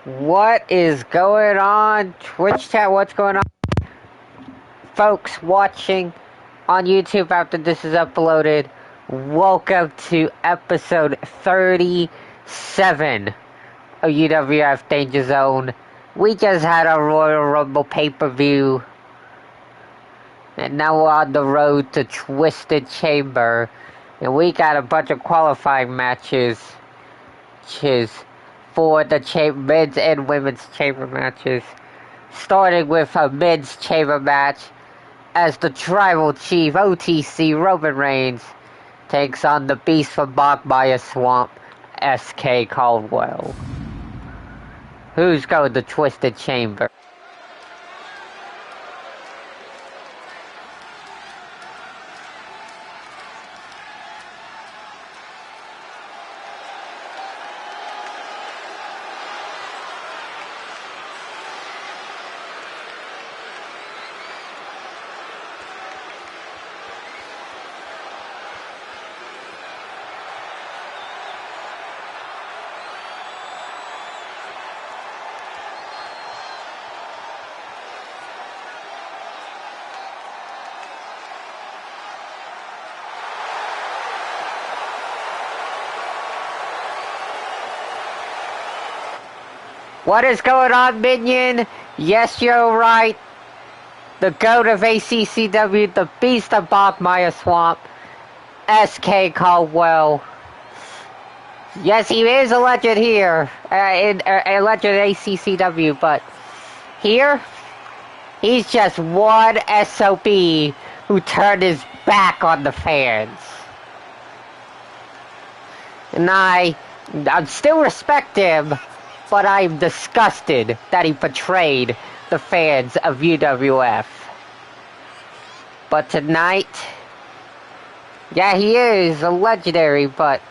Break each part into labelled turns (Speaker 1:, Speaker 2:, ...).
Speaker 1: What is going on? Twitch chat, what's going on? Folks watching on YouTube after this is uploaded, welcome to episode 37 of UWF Danger Zone. We just had a Royal Rumble pay-per-view, and now we're on the road to Twisted Chamber, and we got a bunch of qualifying matches, for the men's and women's chamber matches, starting with a men's chamber match as the Tribal Chief OTC Roman Reigns takes on the Beast from Bogmire Swamp, SK Caldwell. Who's going to Twisted Chamber? What is going on, Minion? Yes, you're right. The GOAT of ACCW, the Beast of Bogmire Swamp, SK Caldwell. Yes, he is a legend here, a legend at ACCW, but here, he's just one SOB who turned his back on the fans. And I still respect him, but I'm disgusted that he betrayed the fans of UWF. But tonight, yeah, he is a legendary, but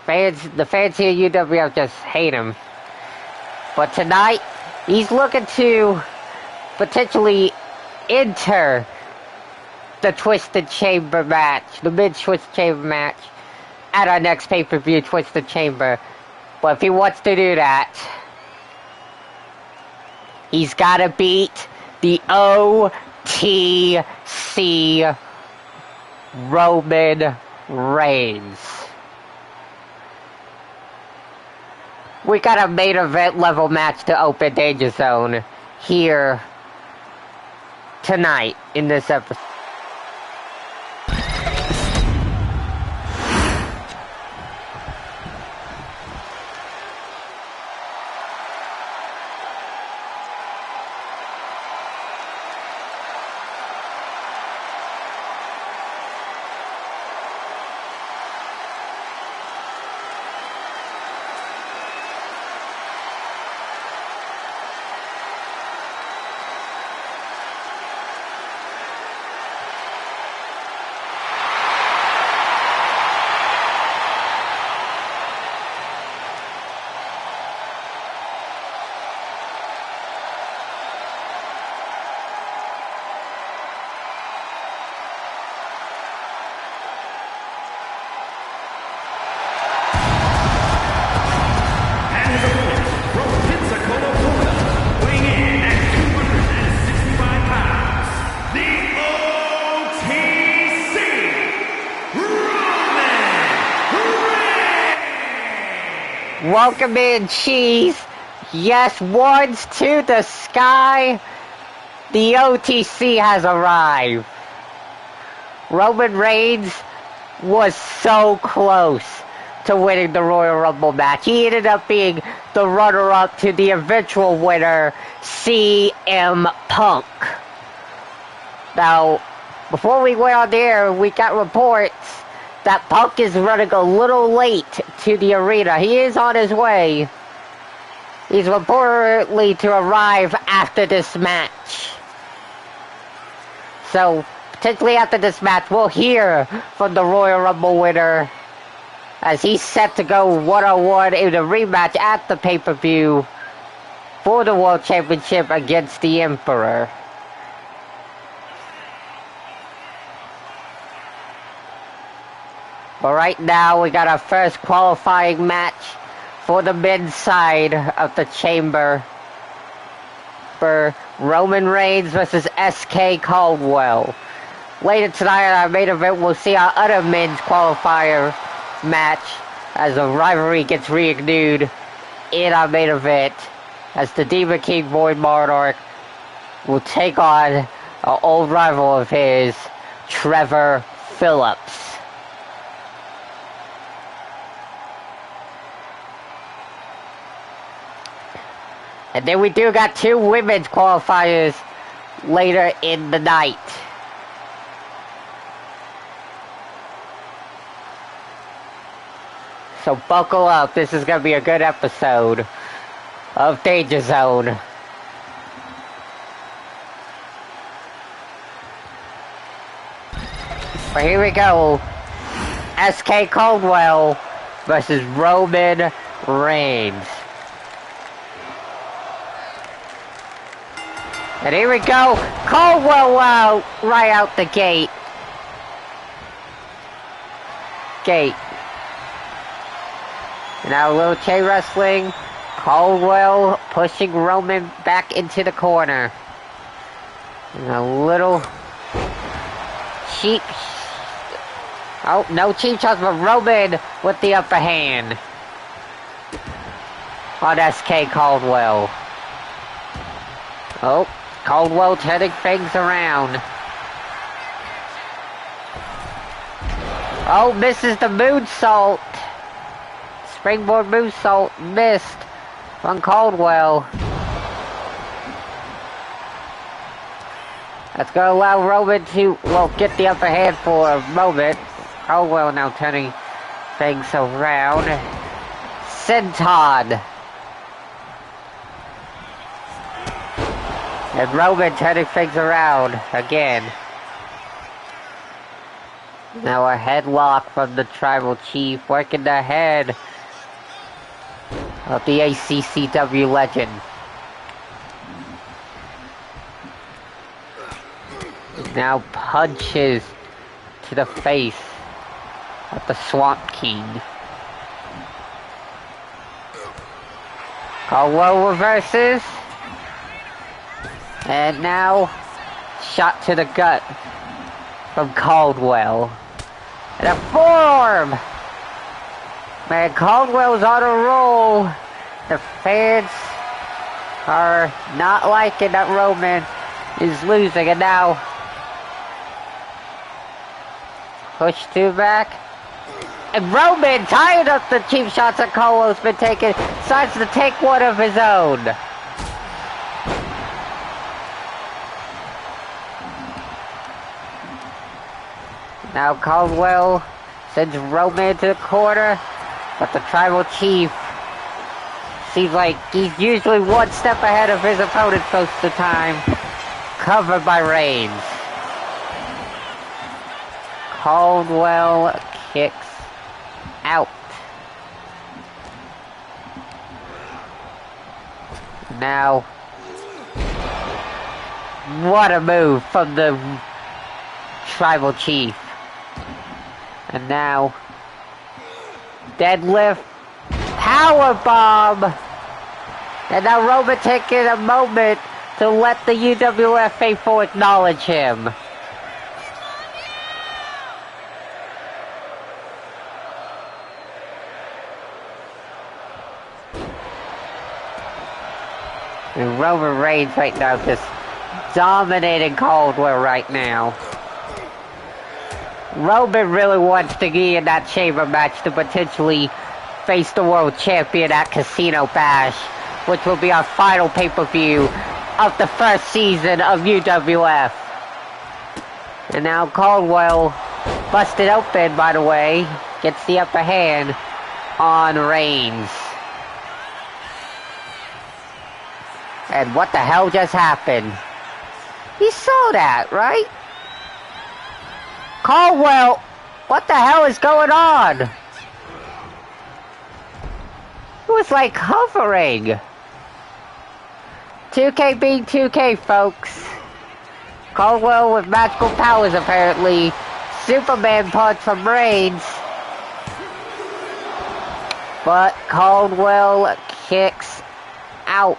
Speaker 1: the fans here at UWF just hate him. But tonight, he's looking to potentially enter the Twisted Chamber match, the mid-Twisted Chamber match, at our next pay-per-view, Twisted Chamber. But if he wants to do that, he's got to beat the OTC Roman Reigns. We got a main event level match to open Danger Zone here tonight in this episode. Welcome in, Cheese. Yes, ones to the sky. The OTC has arrived. Roman Reigns was so close to winning the Royal Rumble match. He ended up being the runner-up to the eventual winner, CM Punk. Now, before we went on the air, we got reports that Punk is running a little late to the arena. He is on his way. He's reportedly to arrive after this match. So, potentially after this match, we'll hear from the Royal Rumble winner as he's set to go one-on-one in a rematch at the pay-per-view for the World Championship against the Emperor. But right now, we got our first qualifying match for the men's side of the chamber for Roman Reigns versus SK Caldwell. Later tonight on our main event, we'll see our other men's qualifier match as the rivalry gets renewed in our main event as the Demon King Void Monarch will take on an old rival of his, Trevor Phillips. And then we do got two women's qualifiers later in the night. So buckle up, this is going to be a good episode of Danger Zone. But here we go. SK Caldwell versus Roman Reigns. And here we go. Caldwell out right out the gate. Now a little chain wrestling. Caldwell pushing Roman back into the corner. And a little cheap. Oh, no cheap shots, but Roman with the upper hand on SK Caldwell. Oh, Caldwell turning things around. Oh, misses the moonsault. Springboard moonsault missed on Caldwell. That's going to allow Roman to, well, get the upper hand for a moment. Caldwell now turning things around. Senton. And Roman turning things around again. Now a headlock from the Tribal Chief, working the head of the ACCW legend. Now punches to the face of the Swamp King. Caldwell reverses. And now, shot to the gut from Caldwell. And a forearm! Man, Caldwell's on a roll. The fans are not liking that Roman is losing. And now, push two back. And Roman, tired of the cheap shots that Caldwell's been taking, decides to take one of his own. Now Caldwell sends Roman to the corner, but the Tribal Chief seems like he's usually one step ahead of his opponent most of the time. Covered by Reigns. Caldwell kicks out. Now, what a move from the Tribal Chief. And now, deadlift, powerbomb. And now Roman taking a moment to let the UWF faithful acknowledge him. And Roman Reigns right now just dominating Caldwell right now. Roman really wants to be in that chamber match to potentially face the world champion at Casino Bash, which will be our final pay-per-view of the first season of UWF. And now Caldwell, busted open by the way, gets the upper hand on Reigns. And what the hell just happened? You saw that, right? Caldwell, what the hell is going on? It was like hovering. 2K being 2K, folks. Caldwell with magical powers, apparently. Superman punch from Reigns. But Caldwell kicks out.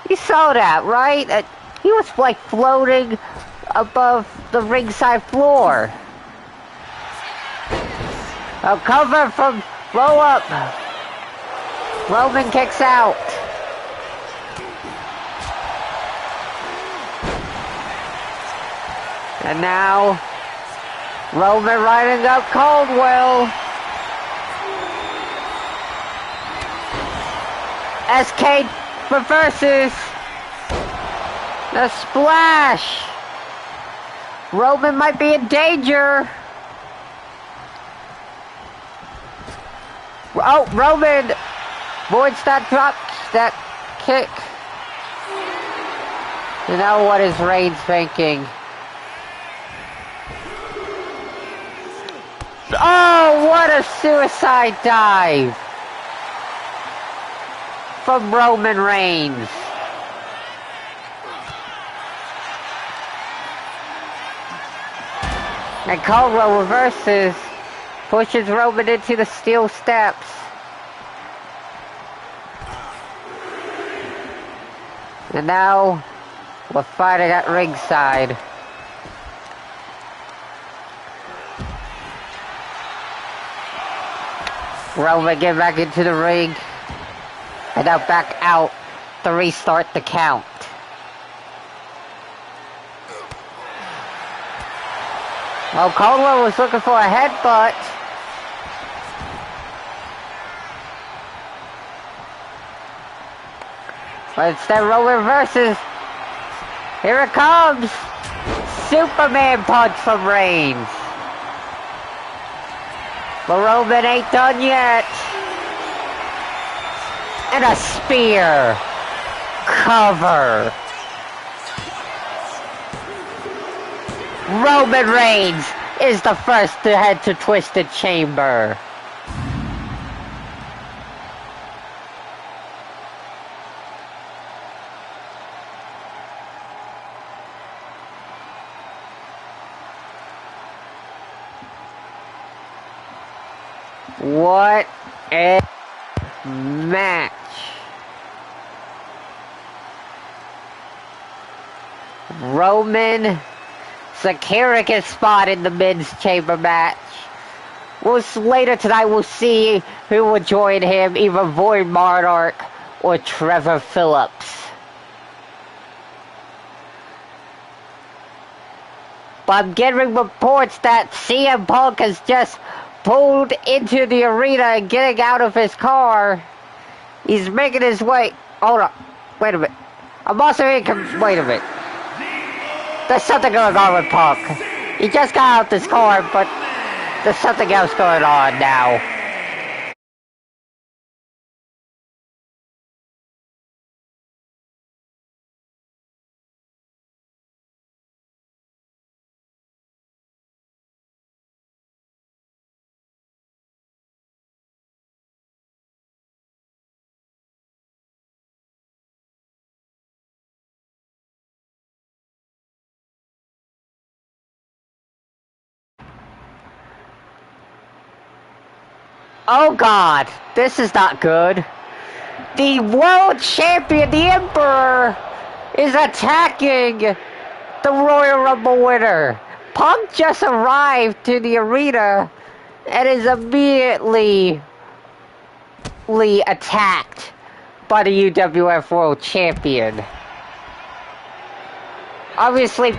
Speaker 1: You saw that, right? He was like floating above the ringside floor. A cover from roll up. Roman kicks out. And now Roman riding up Caldwell. SK reverses. The splash. Roman might be in danger. Oh, Roman avoids that drop, that kick. And now what is Reigns thinking? Oh, what a suicide dive from Roman Reigns. And Caldwell reverses, pushes Roman into the steel steps. And now we're fighting at ringside. Roman get back into the ring. And now back out to restart the count. Oh, Caldwell was looking for a headbutt. But instead Roman reverses. Here it comes. Superman punch from Reigns. But Roman ain't done yet. And a spear. Cover. Roman Reigns is the first to head to Twisted Chamber. What a match. Roman Sakura gets spot in the men's chamber match. Later tonight we'll see who will join him, either Void Monarch or Trevor Phillips. But I'm getting reports that CM Punk has just pulled into the arena and getting out of his car. He's making his way. Hold on. Wait a minute. I'm also in. Wait a minute. There's something going on with Punk. He just got out this car, but there's something else going on now. Oh God, this is not good. The world champion, the Emperor, is attacking the Royal Rumble winner. Punk just arrived to the arena and is immediately attacked by the UWF World Champion. Obviously,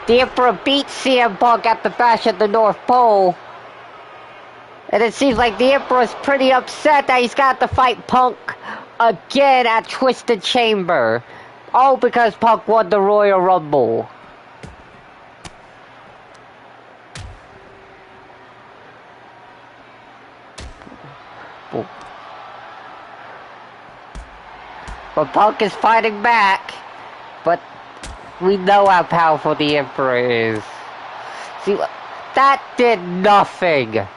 Speaker 1: the Emperor beat CM Punk at the Bash at the North Pole. And it seems like the Emperor's pretty upset that he's got to fight Punk again at Twisted Chamber. All because Punk won the Royal Rumble. But Punk is fighting back. But we know how powerful the Emperor is. See, that did nothing.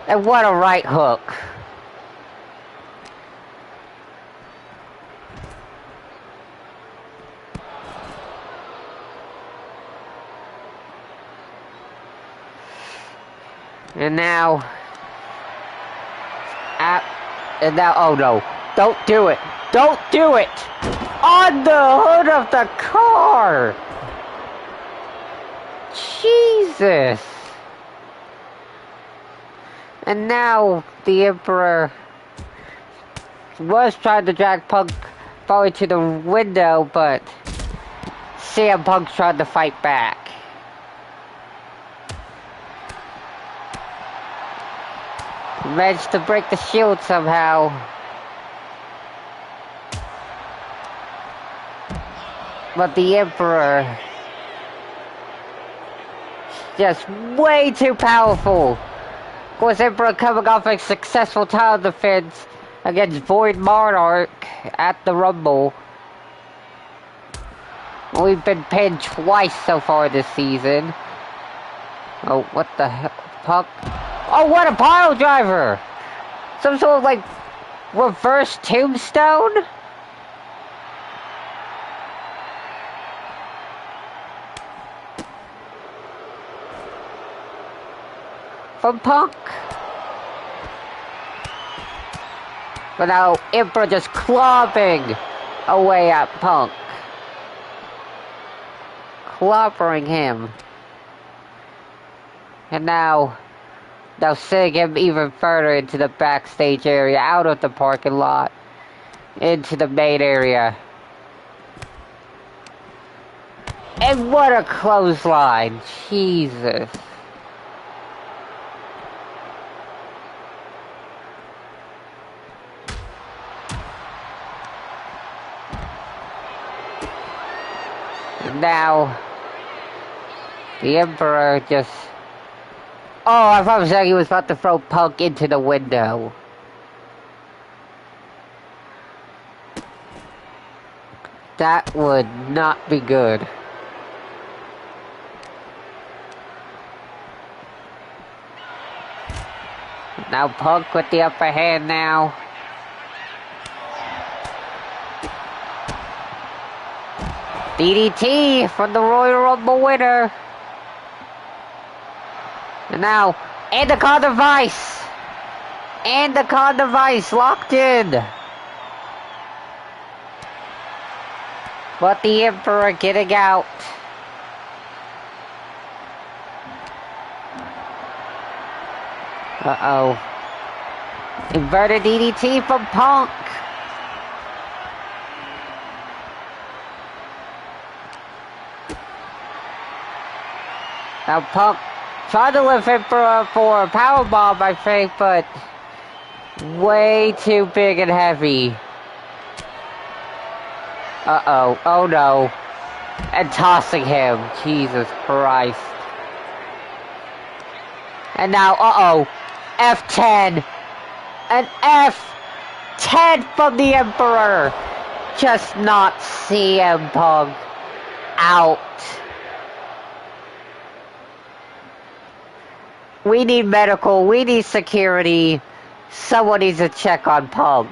Speaker 1: And what a right hook. And now And now, oh no. Don't do it. Don't do it! On the hood of the car! Jesus! And now, the Emperor was trying to drag Punk forward to the window, but CM Punk's trying to fight back. Managed to break the shield somehow. But the Emperor, just way too powerful. Of course, Emperor coming off a successful title defense against Void Monarch at the Rumble. We've been pinned twice so far this season. Oh, what the hell? Punk. Oh, what a pile driver! Some sort of like reverse tombstone? From Punk. But now Emperor just clobbering away at Punk. Clobbering him. And now sending him even further into the backstage area, out of the parking lot, into the main area. And what a clothesline, Jesus. And now, the Emperor just... Oh, I thought he was about to throw Punk into the window. That would not be good. Now Punk with the upper hand now. DDT from the Royal Rumble winner. And now, and the con device! And the con device locked in! But the Emperor getting out. Uh-oh. Inverted DDT from Punk. Now Punk tried to lift him for a powerbomb, I think, but way too big and heavy. Uh-oh. Oh no. And tossing him. Jesus Christ. And now, uh-oh. F10. An F10 from the Emperor. Just not CM Punk out. We need medical, we need security. Someone needs to check on Punk.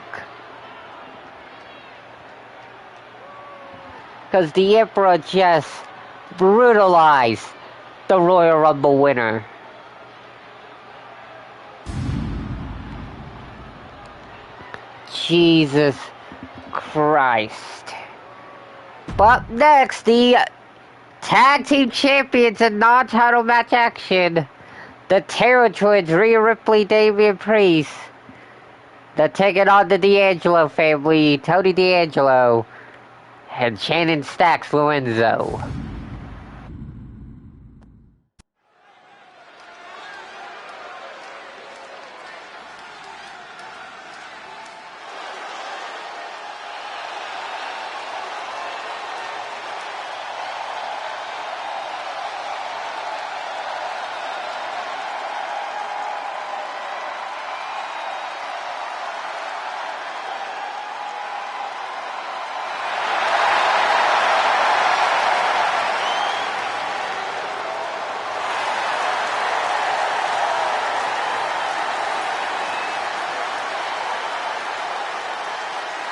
Speaker 1: Because the Emperor just brutalized the Royal Rumble winner. Jesus Christ. But next, the Tag Team Champions in non-title match action. The Terror Twins, Rhea Ripley, Damian Priest. They're taking on the D'Angelo family, Tony D'Angelo, and Shannon Stacks Lorenzo.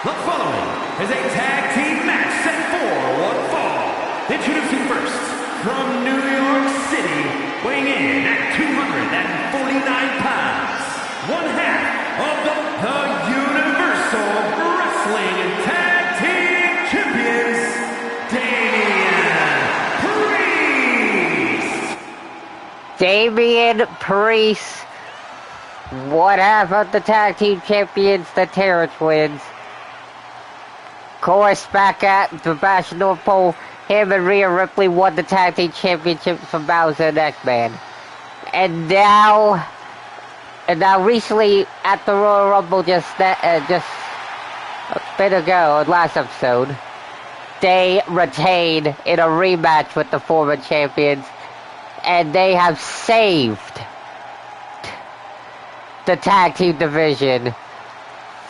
Speaker 2: The following is a tag team match set for one fall. Introducing first, from New York City, weighing in at 249 pounds, one half of the
Speaker 1: Damian Priest, one half of the tag team champions, the Terror Twins. Of course, back at the Bash North Pole, him and Rhea Ripley won the tag team championships from Bowser and Eggman. And now recently at the Royal Rumble just a bit ago, last episode, they retained in a rematch with the former champions, and they have saved the tag team division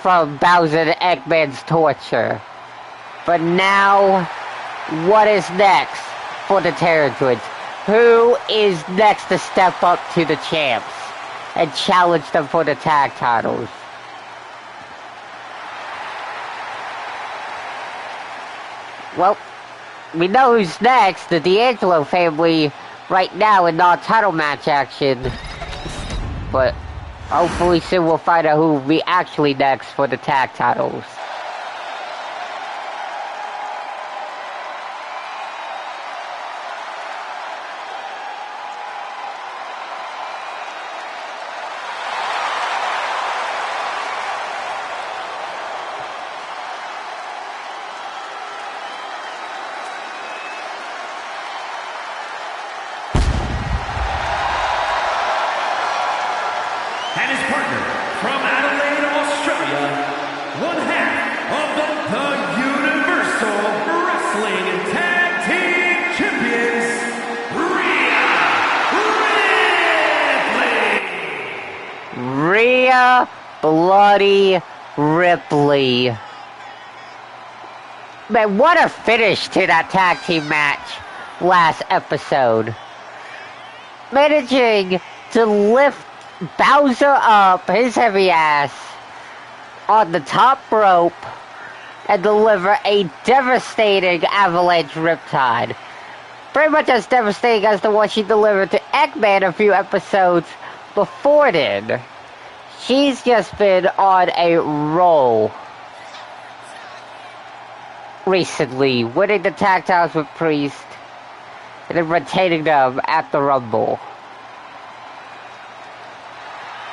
Speaker 1: from Bowser and Eggman's torture. But now, what is next for the Terror Twins? Who is next to step up to the champs and challenge them for the tag titles? Well, we know who's next. The D'Angelo family right now in non-title match action. But hopefully soon we'll find out who will be actually next for the tag titles.
Speaker 2: And his partner from Adelaide, Australia, one half of the Universal Wrestling Tag Team Champions, Rhea Ripley.
Speaker 1: Rhea Bloody Ripley. Man, what a finish to that tag team match last episode. Managing to lift Bowser up, his heavy ass, on the top rope and deliver a devastating avalanche riptide. Pretty much as devastating as the one she delivered to Eggman a few episodes before then. She's just been on a roll recently, winning the tag titles with Priest and then retaining them at the Rumble.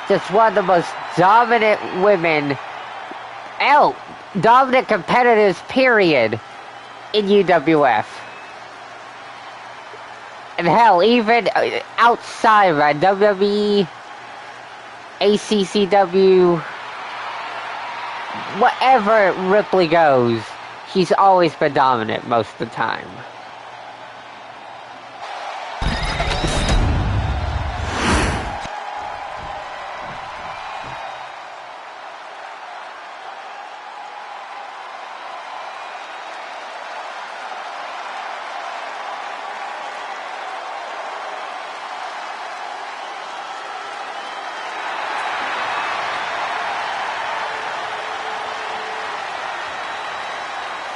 Speaker 1: Just one of the most dominant women, dominant competitors, period, in UWF. And hell, even outside of WWE, ACCW, wherever Ripley goes, she's always been dominant most of the time.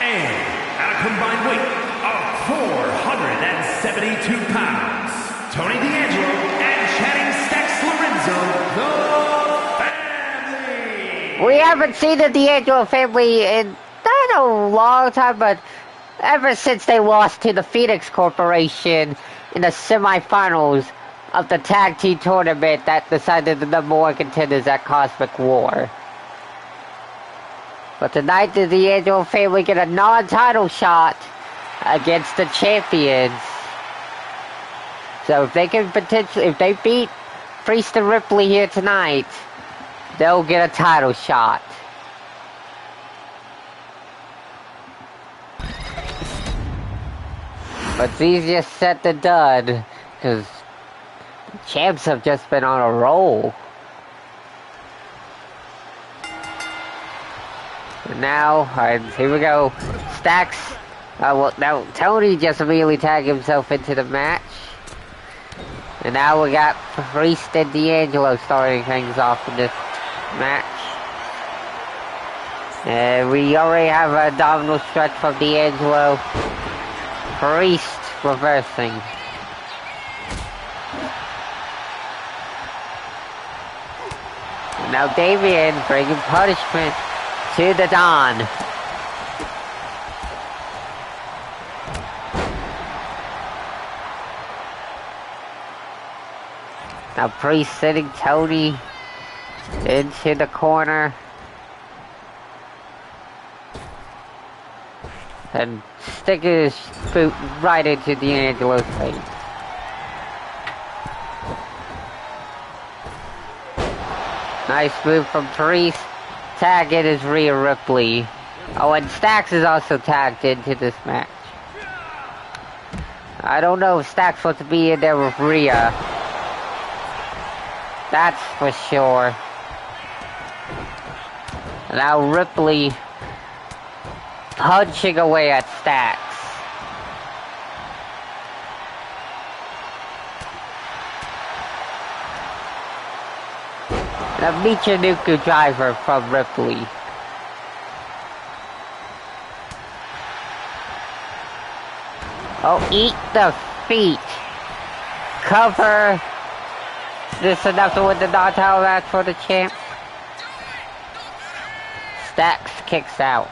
Speaker 2: And at a combined weight of 472 pounds, Tony D'Angelo and Channing Stacks Lorenzo, the family.
Speaker 1: We haven't seen the D'Angelo family in not a long time, but ever since they lost to the Phoenix Corporation in the semifinals of the tag team tournament that decided the number one contenders at Cosmic War. But tonight the D'Angelo family get a non-title shot against the champions. So if they can if they beat Priest and Ripley here tonight, they'll get a title shot. But it's easier said than done, because the champs have just been on a roll. And now, alright, here we go. Stacks. Well, now Tony just immediately tagged himself into the match. And now we got Priest and D'Angelo starting things off in this match. And we already have a abdominal stretch from D'Angelo. Priest reversing. And now Damien bringing punishment to the Don. Now Priest sitting Tony into the corner. And sticking his boot right into D'Angelo's face. Nice move from Priest. Tag in is Rhea Ripley. Oh, and Stax is also tagged into this match. I don't know if Stax wants to be in there with Rhea. That's for sure. Now Ripley punching away at Stax. The Michinoku driver from Ripley. Oh, eat the feet. Cover. This enough to win the non-title match for the champ. Stax kicks out.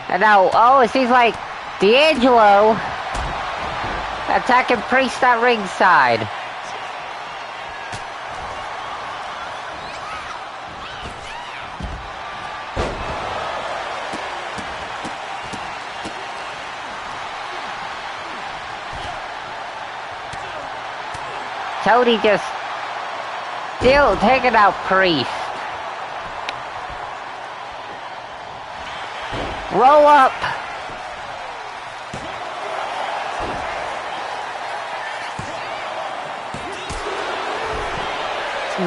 Speaker 1: And now, oh, it seems like D'Angelo attacking Priest at ringside. Tony just still taking out Priest. Roll up.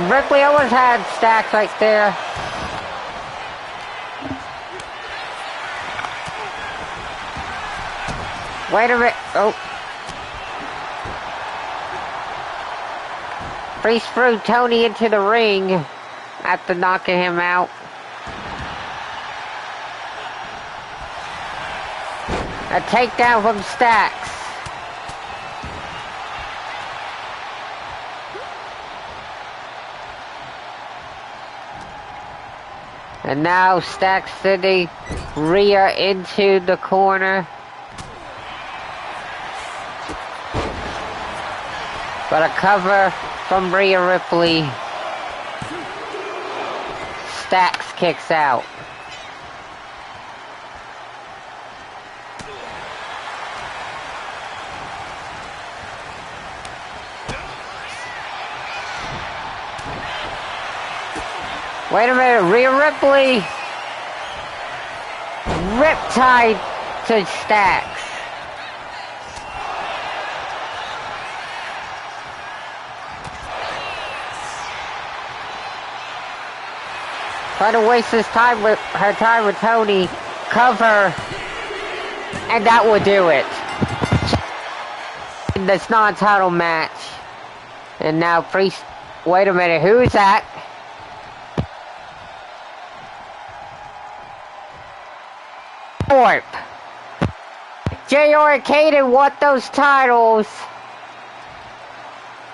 Speaker 1: Ripley almost had Stax right there. Wait a minute. Oh. Priest threw Tony into the ring after knocking him out. A takedown from Stax. And now Stax sending Rhea into the corner. But a cover from Rhea Ripley. Stax kicks out. Wait a minute, Rhea Ripley! Riptide to Stax. Trying to waste her time with Tony. Cover. And that will do it. In this non-title match. And now Priest, wait a minute, who is that? JR and Kaden want those titles.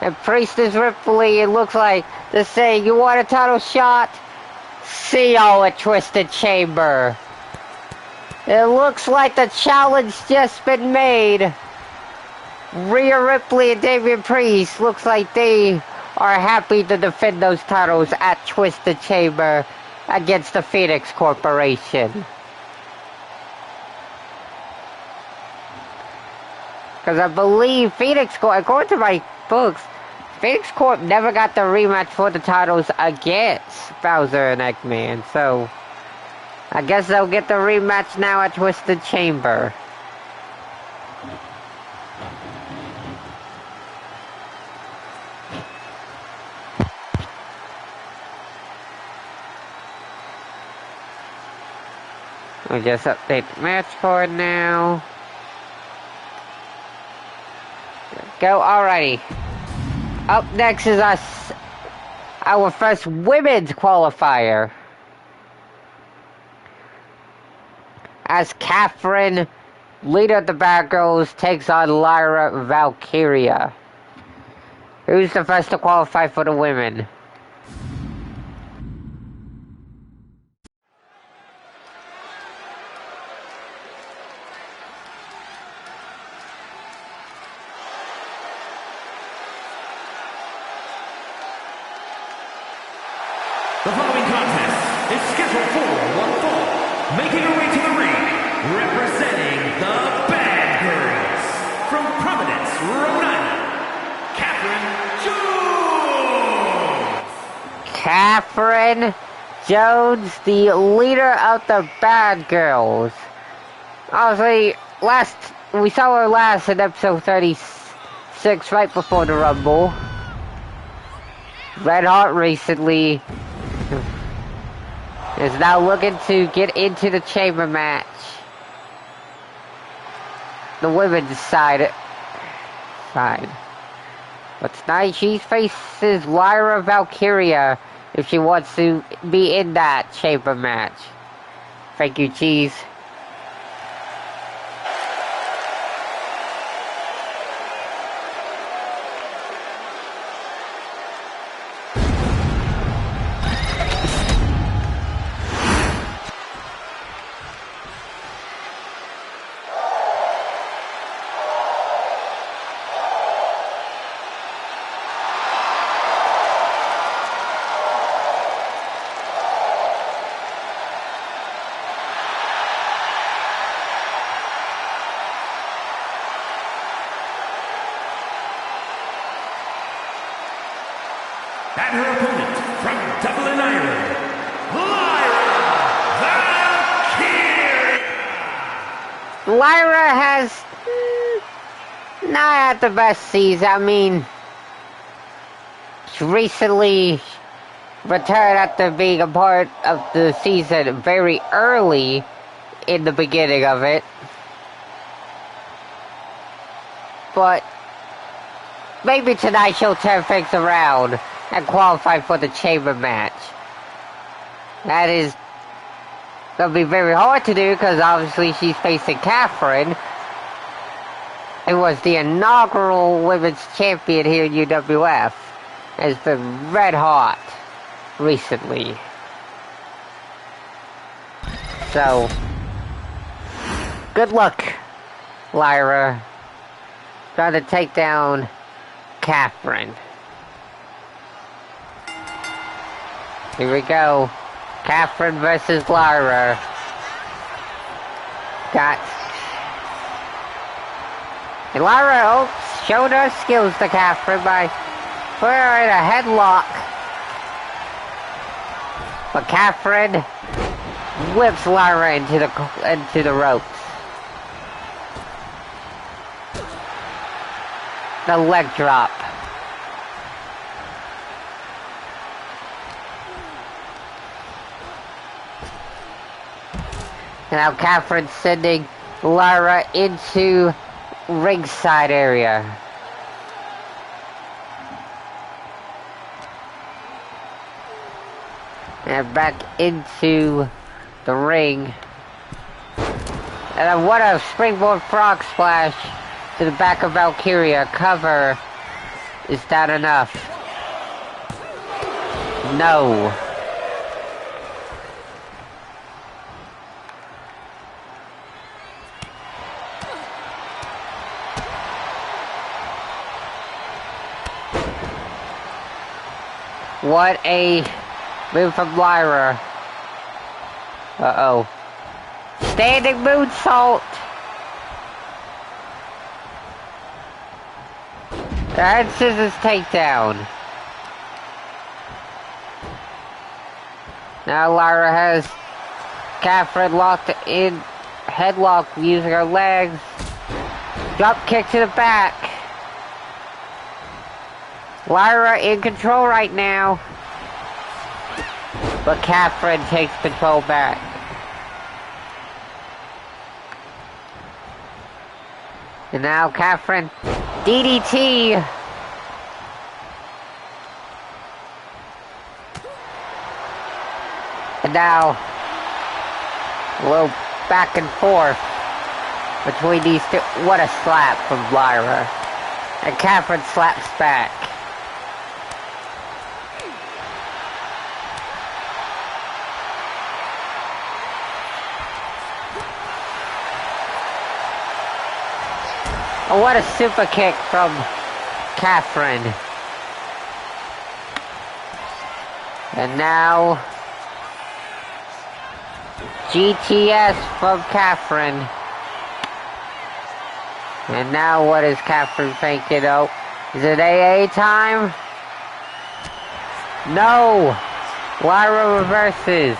Speaker 1: And Priest is Ripley. It looks like they're saying, you want a title shot? See y'all at Twisted Chamber. It looks like the challenge just been made. Rhea Ripley and Damian Priest looks like they are happy to defend those titles at Twisted Chamber against the Phoenix Corporation. Because I believe Phoenix Corp, according to my books, Phoenix Corp never got the rematch for the titles against Bowser and Eggman. So, I guess they'll get the rematch now at Twisted Chamber. We'll just update the match card now. Go, alrighty. Up next is our first women's qualifier. As Catherine, leader of the Bad Girls, takes on Lyra Valkyria. Who's the first to qualify for the women?
Speaker 2: The following contest is scheduled for one fall. Making her way to the ring, representing the Bad Girls, from Providence, Rhode Island, Catherine Jones.
Speaker 1: Catherine Jones, the leader of the Bad Girls. Obviously, we saw her last in episode 36, right before the Rumble. Red Hart recently is now looking to get into the chamber match. The women's side. But tonight she faces Lyra Valkyria if she wants to be in that chamber match. Thank you, Cheese.
Speaker 2: And her opponent from Dublin, Ireland, Lyra Valkyria.
Speaker 1: Lyra has not had the best season. I mean, she recently returned after being a part of the season very early in the beginning of it. But maybe tonight she'll turn things around and qualify for the chamber match. That is gonna be very hard to do because obviously she's facing Catherine, who was the inaugural women's champion here in UWF. Has been red hot recently. So, good luck, Lyra. Trying to take down Catherine. Here we go. Catherine versus Lyra. And Lyra showed her skills to Catherine by putting her in a headlock. But Catherine whips Lyra into the ropes. The leg drop. Now Catherine's sending Lyra into ringside area. And back into the ring. And what a springboard frog splash to the back of Valkyria. Cover. Is that enough? No. What a move from Lyra. Uh-oh. Standing moonsault. The head scissors takedown. Now Lyra has Catherine locked in headlock using her legs. Drop kick to the back. Lyra in control right now. But Catherine takes control back. And now Catherine DDT. And now a little back and forth between these two. What a slap from Lyra. And Catherine slaps back. Oh, what a super kick from Catherine. And now, GTS from Catherine. And now what is Catherine thinking? Oh, is it AA time? No! Lyra reverses.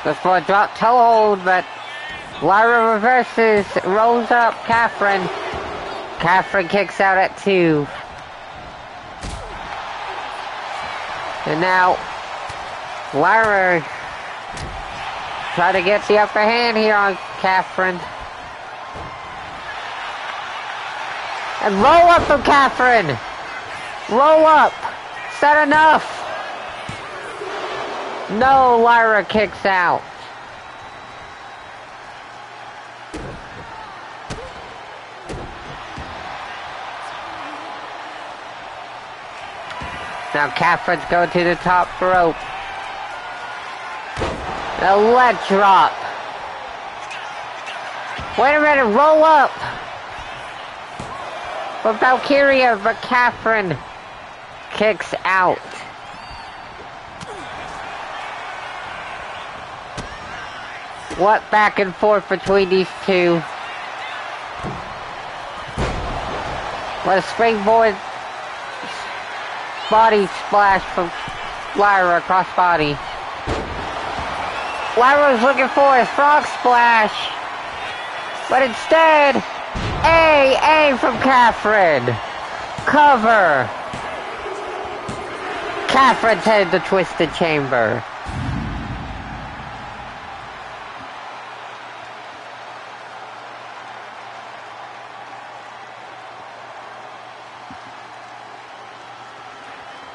Speaker 1: Goes for a drop toe hold, but Lyra reverses, rolls up Catherine. Catherine kicks out at 2. And now, Lyra try to get the upper hand here on Catherine. And roll up from Catherine! Roll up! Is that enough? No, Lyra kicks out. Now Catherine's going to the top rope. A leg drop. Wait a minute, roll up. For Valkyria, but Catherine kicks out. What back and forth between these two? What a springboard body splash from Lyra across body. Lyra was looking for a frog splash, but instead, A from Catherine. Cover. Catherine's headed to Twisted Chamber.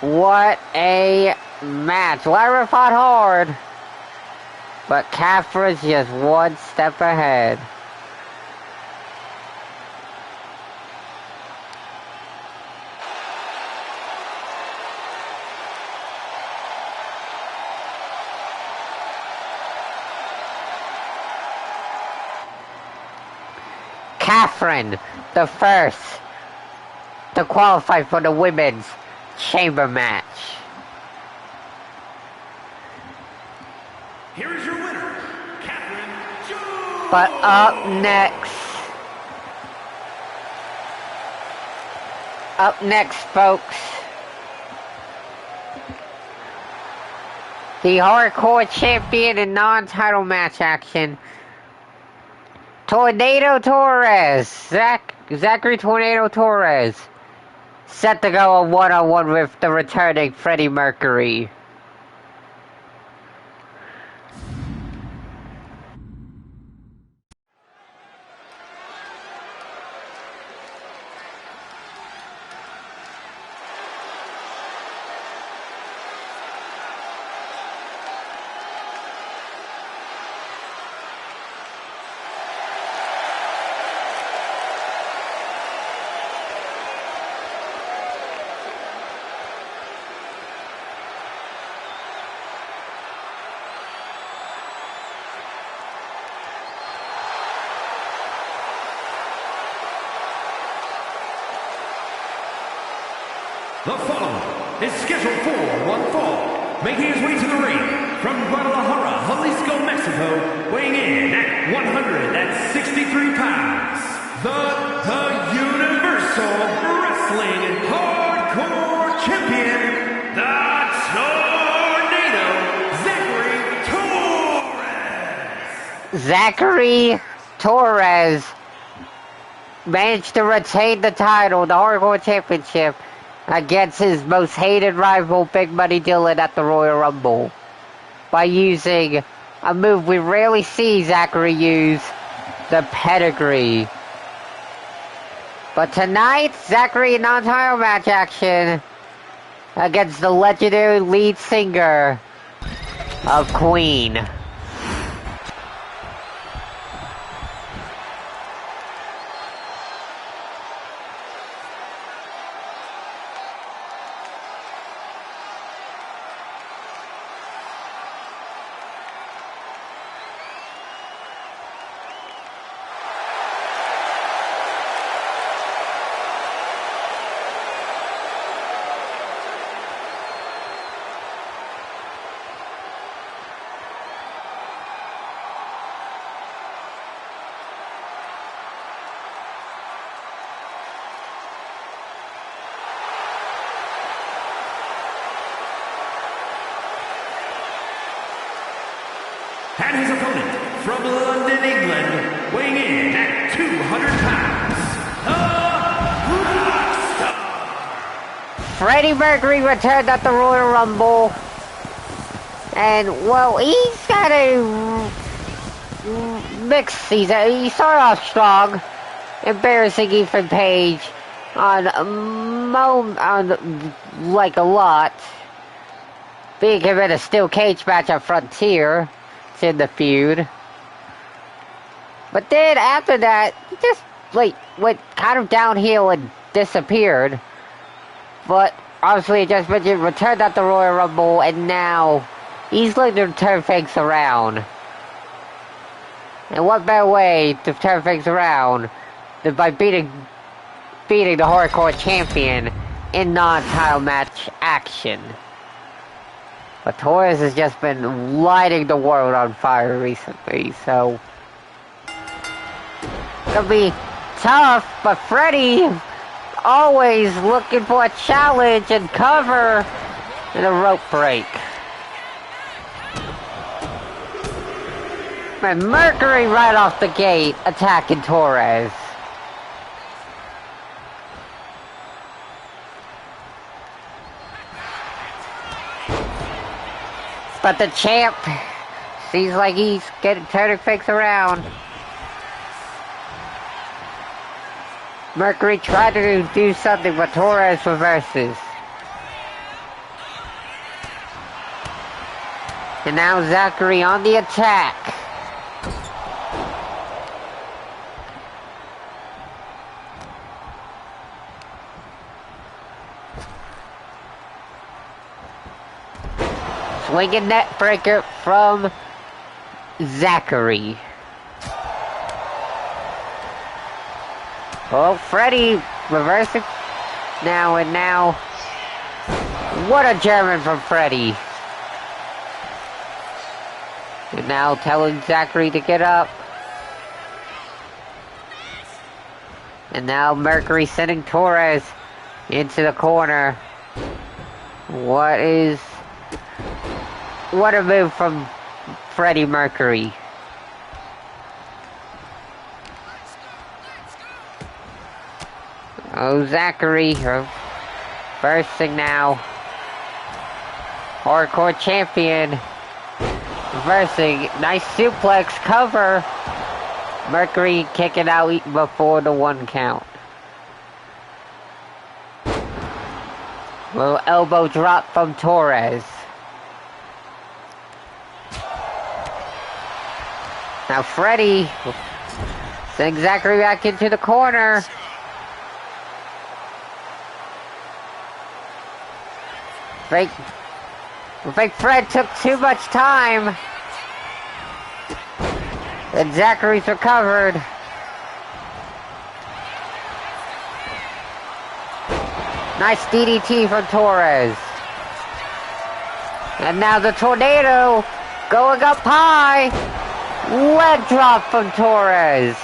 Speaker 1: What a match. Lyra fought hard, but Catherine's just one step ahead. Catherine, the first to qualify for the women's chamber match.
Speaker 2: Here is your winner, Catherine Jones.
Speaker 1: But up next, folks, the hardcore champion in non-title match action, Tornado Torres, Zachary Tornado Torres, set to go a one-on-one with the returning Freddie Mercury.
Speaker 2: The following is scheduled for one fall, making his way to the ring from Guadalajara, Jalisco, Mexico, weighing in at 163 pounds, the Universal Wrestling Hardcore Champion, the Tornado,
Speaker 1: Zachary Torres managed to retain the title, the Hardcore Championship, against his most hated rival, Big Money Dylan, at the Royal Rumble, by using a move we rarely see Zachary use, the pedigree. But tonight, Zachary in non-title match action against the legendary lead singer of Queen.
Speaker 2: And his opponent from London, England, weighing in at 200 pounds, the Rockstar.
Speaker 1: Freddie Mercury returned at the Royal Rumble. And, well, he's got a mixed season. He started off strong, embarrassing Ethan Page on like a lot. Being him in a steel cage match at Frontier to end the feud. But then after that, he just like went kind of downhill and disappeared. But obviously, just mentioned, returned at the Royal Rumble, and now he's looking to turn things around. And what better way to turn things around than by beating the Hardcore Champion in non-title match action? But Torres has just been lighting the world on fire recently, so it'll be tough, but Freddie always looking for a challenge and cover and a rope break. And Mercury right off the gate attacking Torres. But the champ seems like he's turning things around. Mercury tried to do something, but Torres reverses. And now Zachary on the attack. Swinging net breaker from Zachary. Oh, Freddie reversing now and now. What a German from Freddie. And now telling Zachary to get up. And now Mercury sending Torres into the corner. What a move from Freddie Mercury. Oh, Zachary reversing now. Hardcore Champion reversing. Nice suplex cover. Mercury kicking out before the 1 count. Little elbow drop from Torres. Now Freddie sending Zachary back into the corner. I think Fred took too much time. And Zachary's recovered. Nice DDT from Torres. And now the tornado going up high. Leg drop from Torres.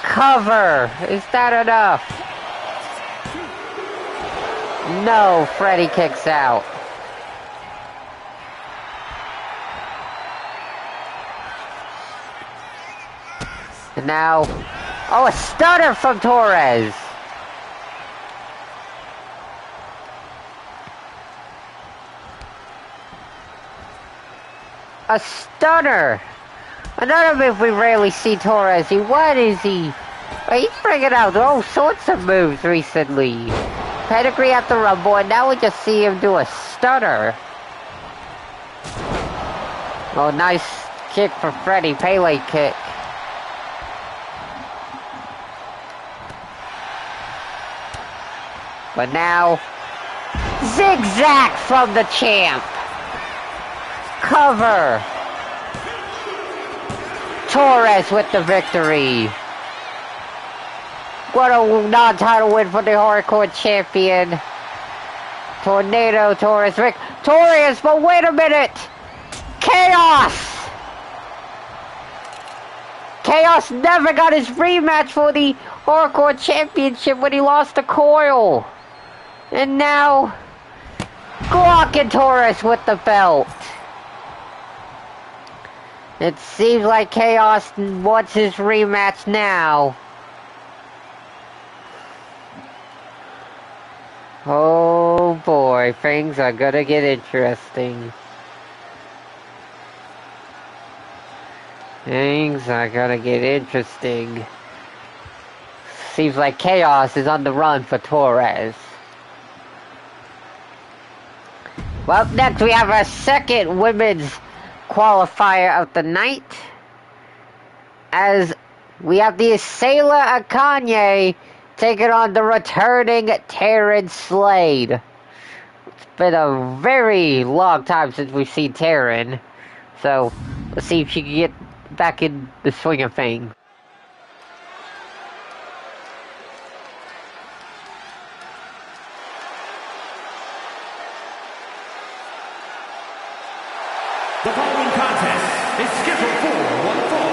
Speaker 1: Cover. Is that enough? No, Freddie kicks out. And now, oh, a stunner from Torres. A stunner. Another move we rarely see Torres. What is he? He's bringing out all sorts of moves recently. Pedigree at the Rumble, and now we just see him do a stunner. Oh, nice kick for Freddie. Pele kick. But now, zigzag from the champ. Cover. Torres with the victory. What a non-title win for the Hardcore Champion. Tornado, Torres, victorious, but wait a minute. Chaos. Chaos never got his rematch for the Hardcore Championship when he lost to Coil. And now, Glock and Torres with the belt. It seems like Chaos wants his rematch now. Oh boy, things are gonna get interesting. Things are gonna get interesting. Seems like Chaos is on the run for Torres. Well, next we have our second women's qualifier of the night. As we have the Sailor Akane taking on the returning Taryn Slade. It's been a very long time since we've seen Taryn. So, let's see if she can get back in the swing of things.
Speaker 2: The following contest is scheduled for one fall.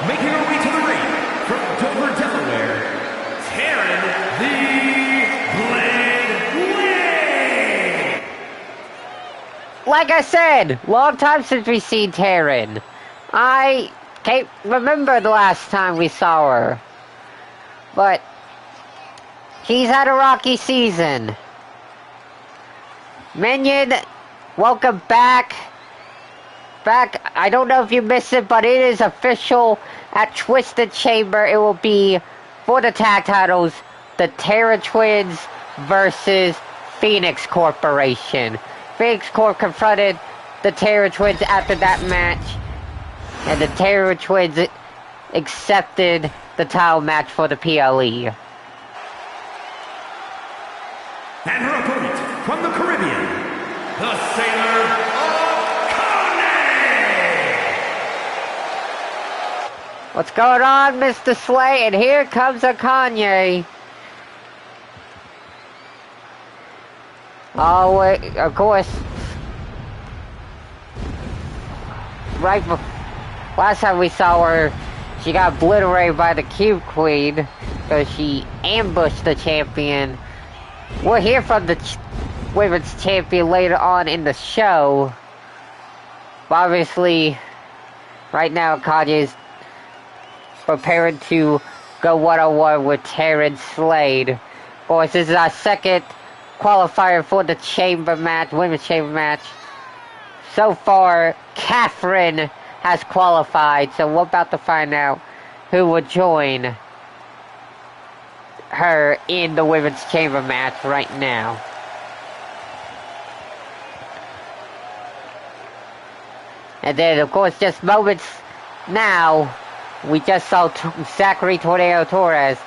Speaker 2: Making her way to the ring from Dover, Delaware, Taryn the Blade Wing.
Speaker 1: Like I said, long time since we've seen Taryn. I can't remember the last time we saw her. But she's had a rocky season. Minion, welcome back. I don't know if you missed it, but it is official at Twisted Chamber. It will be for the tag titles, the Terra Twins versus Phoenix Corporation. Phoenix Corp confronted the Terra Twins after that match, and the Terra Twins accepted the title match for the PLE.
Speaker 2: And her opponent from the Caribbean, the Sailor
Speaker 1: What's going on, Mr. Slay? And here comes Akane. Oh, wait, of course. Right before, last time we saw her, she got obliterated by the Cube Queen because she ambushed the champion. We'll hear from the women's champion later on in the show. But obviously, right now, Akane is preparing to go one-on-one with Taryn Slade. Of course, this is our second qualifier for the chamber match, women's chamber match. So far, Catherine has qualified, so we're about to find out who will join her in the women's chamber match right now. And then, of course, just moments now, we just saw Zachary Tornado Torres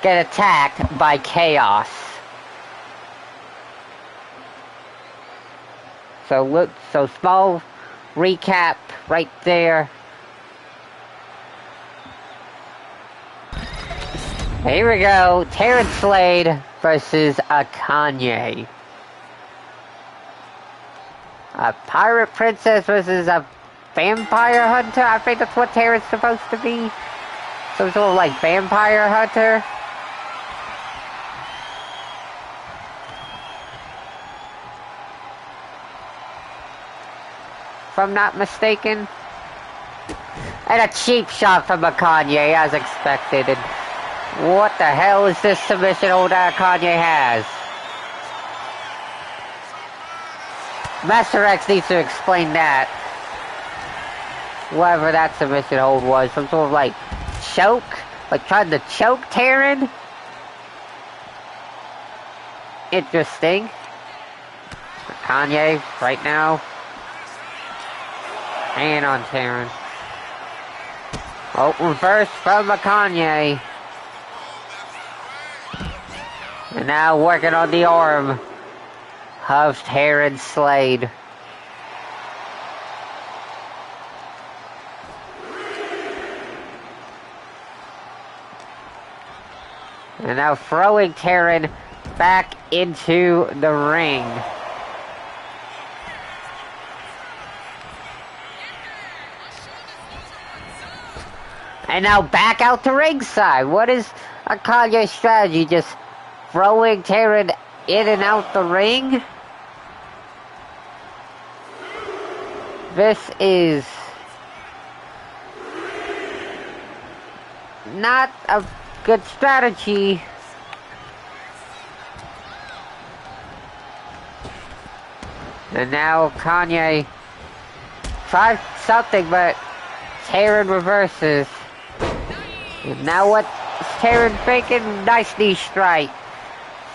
Speaker 1: get attacked by Chaos. So small recap right there. Here we go, Taryn Slade versus Akane. A pirate princess versus a vampire hunter? I think that's what Taryn's supposed to be. Some sort of like vampire hunter. If I'm not mistaken. And a cheap shot from Akane as expected. And what the hell is this submission hold that Akane has? Master X needs to explain that. Whatever that submission hold was, some sort of like choke, like trying to choke Taryn. Interesting. Kanye right now, hand on Taryn. Oh, reverse from Kanye, and now working on the arm of Taryn Slade. And now throwing Taryn back into the ring. And now back out to ringside. What is Akane's strategy? Just throwing Taryn in and out the ring? not a good strategy. And now Kanye tries something, but Taryn reverses. And now what's Taryn faking? Nice knee strike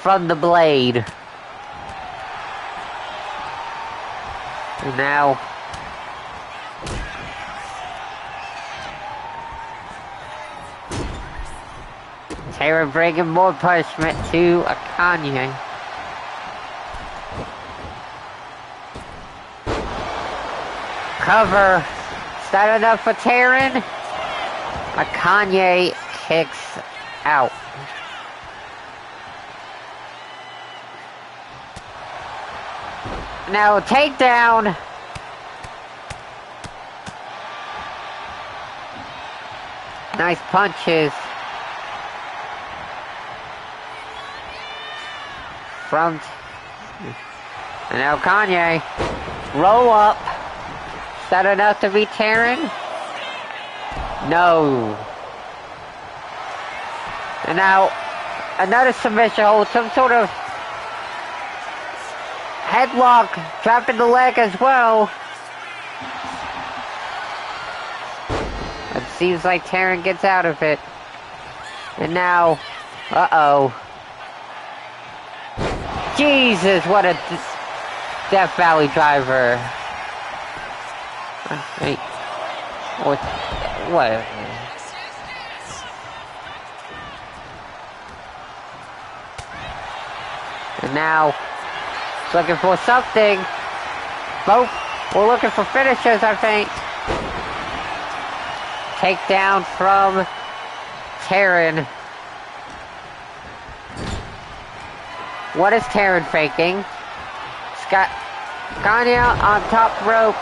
Speaker 1: from the Blade. And now Taryn bringing more punishment to Kanye. Cover. Is that enough for Taryn? Kanye kicks out. Now takedown. Nice punches from. And now Kanye. Roll up. Is that enough to beat Taryn? No. And now, another submission hold, some sort of headlock, dropping the leg as well. It seems like Taryn gets out of it. And now, uh-oh. Jesus, what a Death Valley driver. Wait. What? And now, looking for something. Both, we're looking for finishers, I think. Takedown from Taryn. What is Taryn faking? Scott Kanye on top rope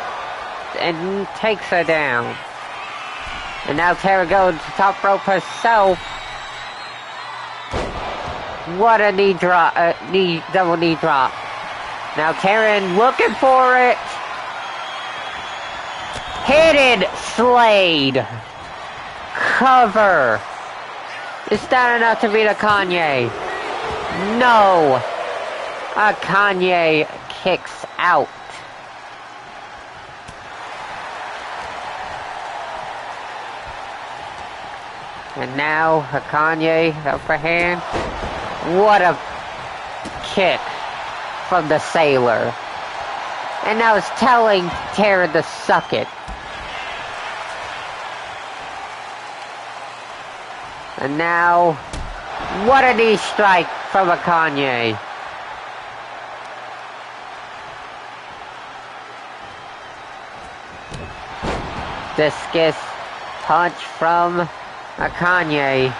Speaker 1: and takes her down. And now Taryn goes to top rope herself. What a knee drop, double knee drop. Now Taryn looking for it. Hidden Slade. Cover. Is that enough to beat a Kanye? No. A Kanye kicks out. And now a Kanye upper hand. What a kick from the Sailor. And now it's telling Taryn to suck it. And now, what a knee strike from a Kanye. Discus punch from a Kanye.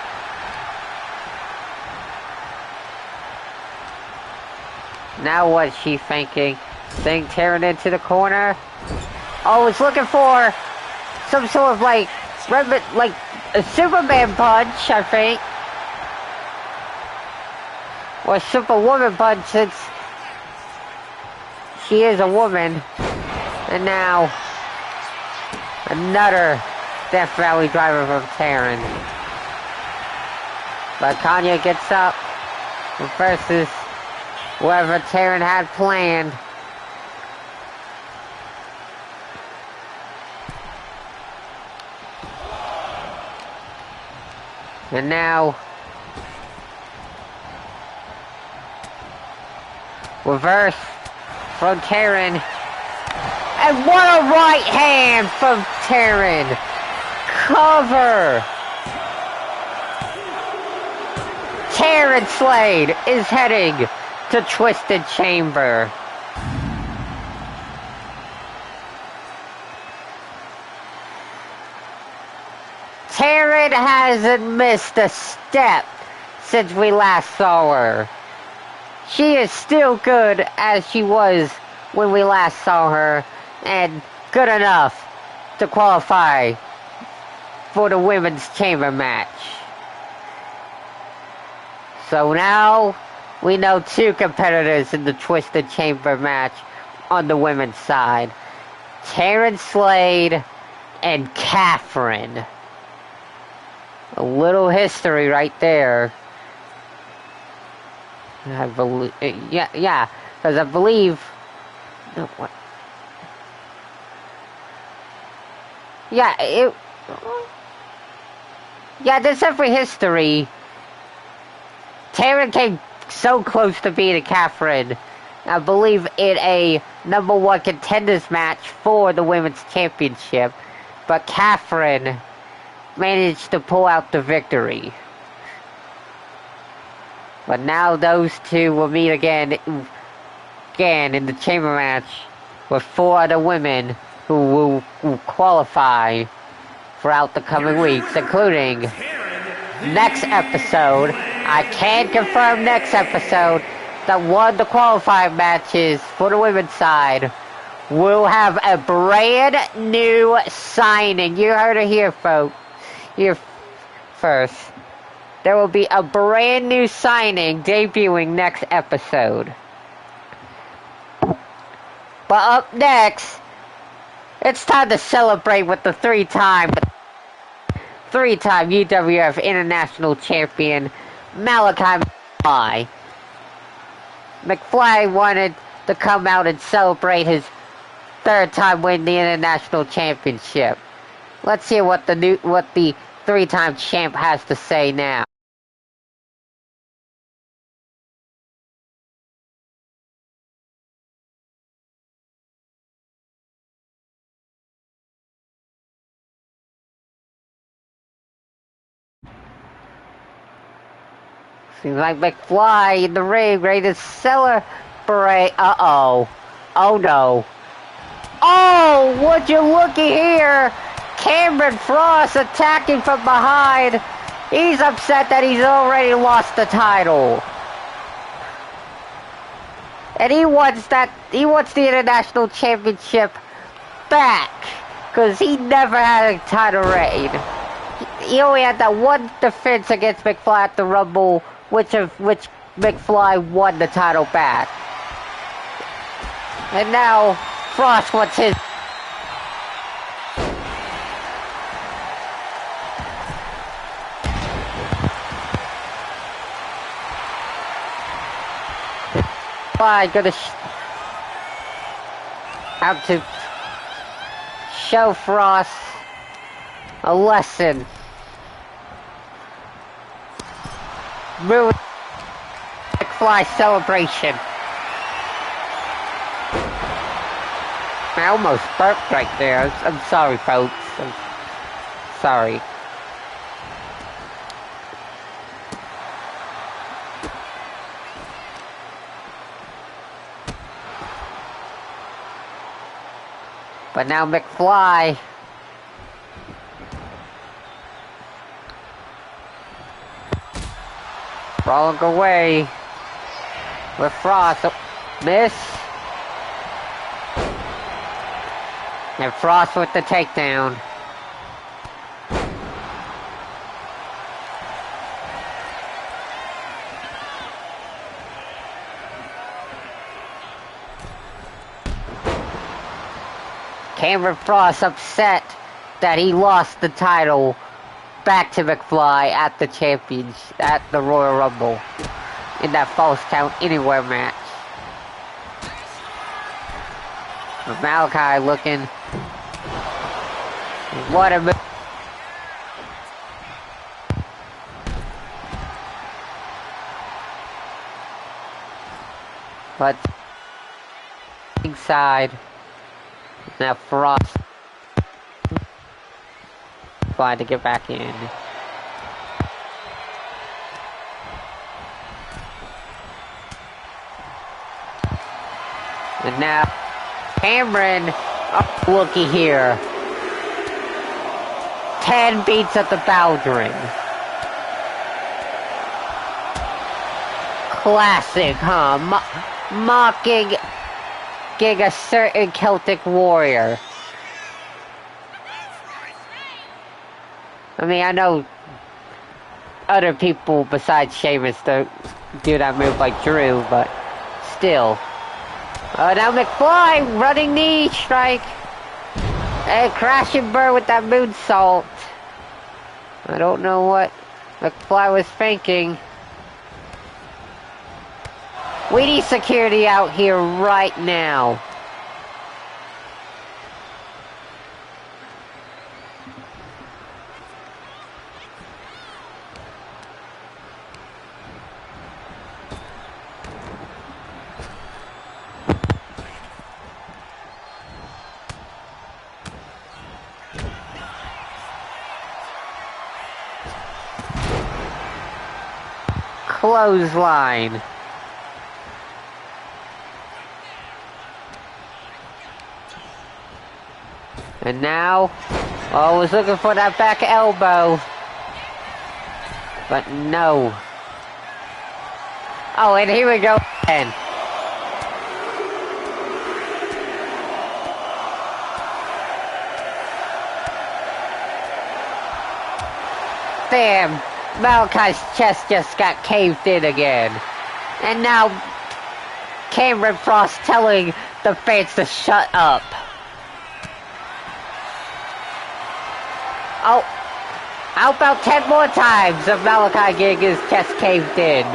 Speaker 1: Now what's she thinking? Saying Taryn into the corner? Oh, it's looking for some sort of like a Superman punch, I think. Or a Superwoman punch, since she is a woman. And now, another Death Valley driver from Taryn. But Kanye gets up versus whoever Taryn had planned. And now, reverse from Taryn. And what a right hand from Taryn. Cover. Taryn Slade is heading to Twisted Chamber. Taryn hasn't missed a step since we last saw her. She is still good as she was when we last saw her, and good enough to qualify for the women's chamber match. So now we know two competitors in the Twisted Chamber match on the women's side. Taryn Slade and Catherine. A little history right there. I believe, yeah, because I believe, no, what? Yeah, there's definitely history. Taryn came so close to beating Catherine, I believe, in a #1 contenders match for the women's championship, but Catherine managed to pull out the victory. But now those two will meet again in the chamber match with 4 other women who will qualify throughout the coming weeks, including next episode. I can confirm next episode that one of the qualifying matches for the women's side will have a brand new signing. You heard it here, folks. Here first. There will be a brand new signing debuting next episode. But up next, it's time to celebrate with the three-time UWF International Champion, Malachi McFly. McFly wanted to come out and celebrate his 3rd time winning the International Championship. Let's hear what the 3-time champ has to say now. Seems like McFly in the ring, ready to celebrate. Uh-oh. Oh, no. Oh, would you looky here? Cameron Frost attacking from behind. He's upset that he's already lost the title. And he wants the International Championship back. Because he never had a title reign. He only had that one defense against McFly at the Rumble, which McFly won the title back. And now Frost wants his. I'm gonna have to show Frost a lesson. Ruin McFly celebration. I almost burped right there. I'm sorry, folks. I'm sorry. But now McFly rolling away with Frost. Miss. And Frost with the takedown. Cameron Frost upset that he lost the title back to McFly at the Royal Rumble in that Falls Count Anywhere match. With Malachi looking, what a move. But inside, now Frost trying to get back in. And now Cameron, oh, looky here. 10 beats at the Bowdring. Classic, huh? Mocking a certain Celtic warrior. I mean, I know other people besides Sheamus don't do that move like Drew, but still. Oh, now McFly running knee strike. And crash and burn with that moonsault. I don't know what McFly was thinking. We need security out here right now. Clothesline. And now, I was looking for that back elbow. But no. Oh, and here we go again. Damn, Malachi's chest just got caved in again. And now, Cameron Frost telling the fans to shut up. Oh, how about 10 more times of Malachi getting his chest caved in?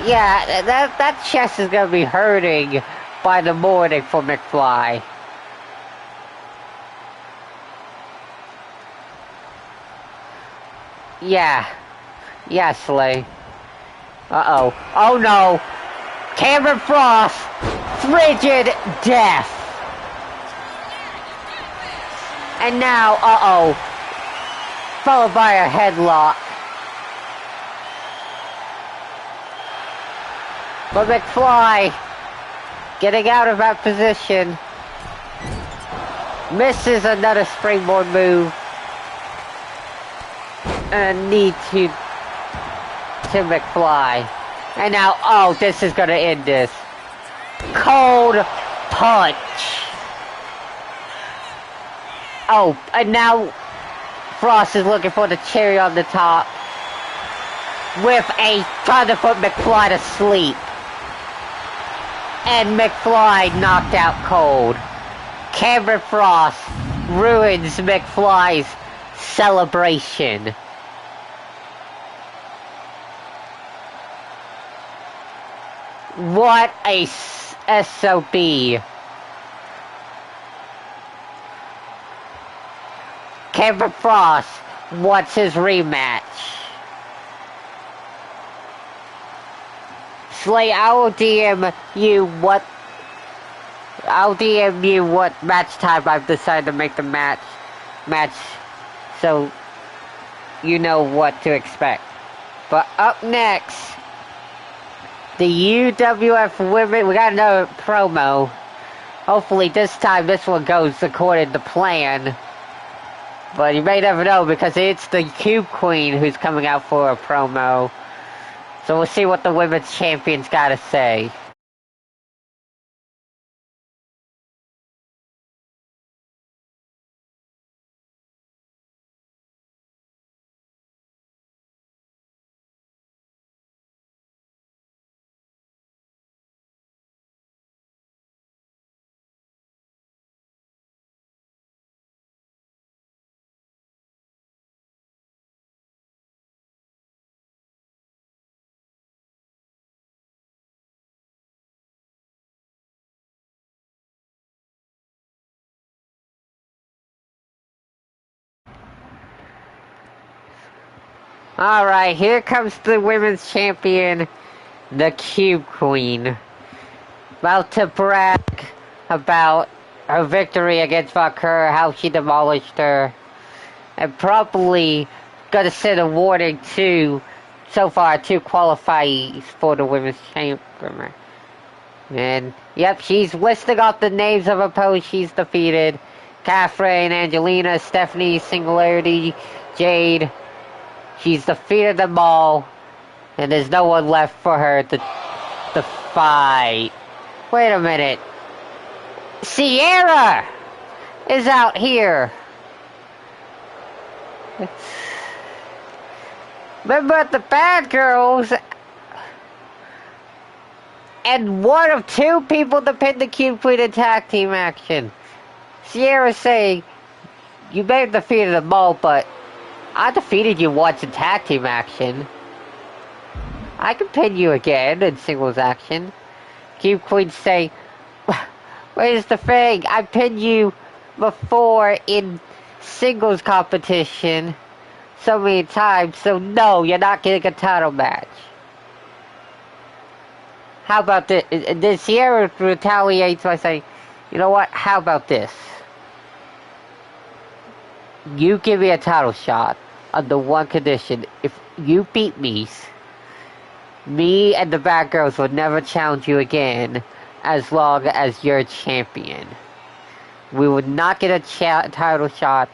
Speaker 1: Yeah, that chest is gonna be hurting by the morning for McFly. Yeah. Yeah, Slay. Uh-oh. Oh no! Cameron Frost! Frigid death! And now, uh-oh. Followed by a headlock. But McFly, getting out of that position, misses another springboard move. And a knee to McFly. And now, oh, this is gonna end this. Cold punch. Oh, and now Frost is looking for the cherry on the top with trying to put McFly to sleep. And McFly knocked out cold. Cameron Frost ruins McFly's celebration. What a SOB. Cameron Frost wants his rematch. Slay, I'll DM you what match time I've decided to make the match so you know what to expect. But up next, the UWF women, we got another promo. Hopefully this time this one goes according to plan. But you may never know because it's the Cube Queen who's coming out for a promo. So we'll see what the women's champions gotta say. Alright, here comes the women's champion, the Cube Queen. About to brag about her victory against Valkyrie, how she demolished her. And probably gonna send a warning to, so far, 2 qualifiers for the women's champion. And, yep, she's listing off the names of opponents she's defeated. Catherine, Angelina, Stephanie, Singularity, Jade. She's defeated them all, and there's no one left for her to fight. Wait a minute. Sierra is out here. Remember the bad girls And one of two people to pin the Cube Queen in tag team action. Sierra saying, you may have defeated them all, but I defeated you once in tag team action. I can pin you again in singles action. Cube Queen saying, where's the thing? I pinned you before in singles competition so many times, so no, you're not getting a title match. How about this? Then Sierra retaliates by saying, you know what, how about this? You give me a title shot under one condition. If you beat me and the Bad Girls will never challenge you again as long as you're champion. We would not get a title shot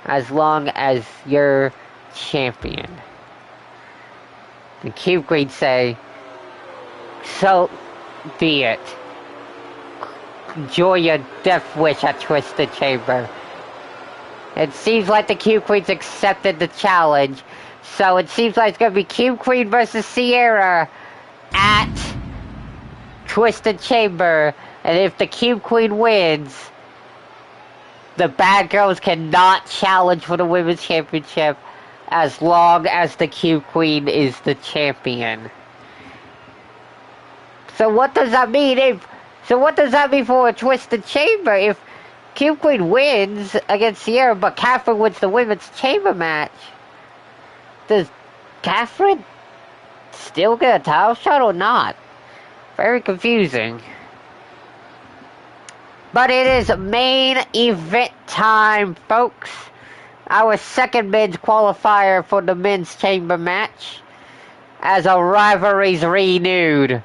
Speaker 1: as long as you're champion. The Cube Queen say, so be it. Enjoy your death wish at Twisted Chamber. It seems like the Cube Queen's accepted the challenge, so it seems like it's gonna be Cube Queen versus Sierra at Twisted Chamber, and if the Cube Queen wins, the Bad Girls cannot challenge for the Women's Championship as long as the Cube Queen is the champion. So what does that mean? What does that mean for a Twisted Chamber? If Cube Queen wins against Sierra, but Catherine wins the Women's Chamber match, does Catherine still get a title shot or not? Very confusing. But it is main event time, folks. Our second men's qualifier for the men's chamber match. As our rivalries renewed.